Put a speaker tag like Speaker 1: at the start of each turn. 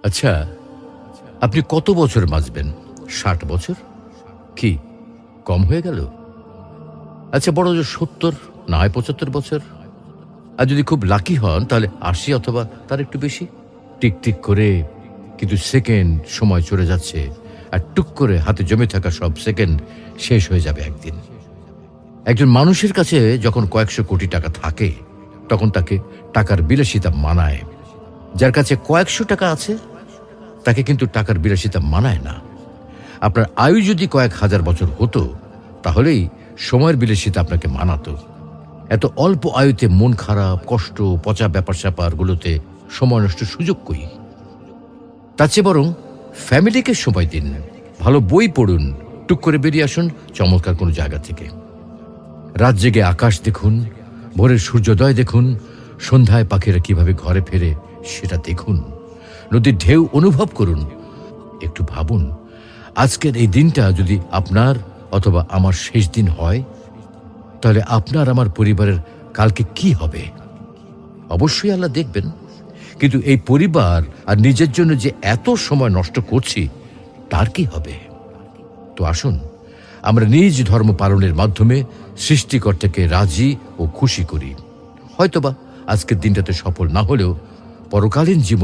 Speaker 1: আচ্ছা, আপনি কত বছর বাঁচবেন? ৬০ বছর? কি কম হয়ে গেল? আচ্ছা, বড় জোর ৭০, না হয় ৭৫ বছর। আর যদি খুব লাকি হন তাহলে ৮০ অথবা তার একটু বেশি। টিক টিক করে কিন্তু সেকেন্ড সময় চলে যাচ্ছে, আর টুক করে হাতে জমে থাকা সব সেকেন্ড শেষ হয়ে যাবে একদিন। একজন মানুষের কাছে যখন কয়েকশো কোটি টাকা থাকে তখন তাকে টাকার বিলাসিতা মানায়। যার কাছে কয়েকশো টাকা আছে তাকে কিন্তু টাকার বিলাসিতা মানায় না। আপনার আয়ু যদি কয়েক হাজার বছর হতো তাহলেই সময়ের বিলাসিতা আপনাকে মানাতো। এত অল্প আয়ুতে মন খারাপ, কষ্ট, পচা ব্যাপার স্যাপারগুলোতে সময় নষ্ট সুযোগ কই? তার চেয়ে বরং ফ্যামিলিকে সময় দিন, ভালো বই পড়ুন, টুক করে বেরিয়ে আসুন চমৎকার কোনো জায়গা থেকে। রাত জেগে আকাশ দেখুন, ভোরের সূর্যোদয় দেখুন, সন্ধ্যায় পাখিরা কিভাবে ঘরে ফেরে সেটা দেখুন, নদীর ঢেউ অনুভব করুন। একটু ভাবুন, আজকের এই দিনটা যদি আপনার অথবা আমার শেষ দিন হয় তাহলে আপনার আমার পরিবারের কালকে কি হবে? অবশ্যই আল্লাহ দেখবেন, কিন্তু এই পরিবার আর নিজের জন্য যে এত সময় নষ্ট করছি তার কি হবে? তো আসুন আমরা নিজ ধর্ম পালনের মাধ্যমে সৃষ্টিকর্তাকে রাজি ও খুশি করি। হয়তোবা আজকের দিনটাতে সফল না হলেও পরকালীন জীবন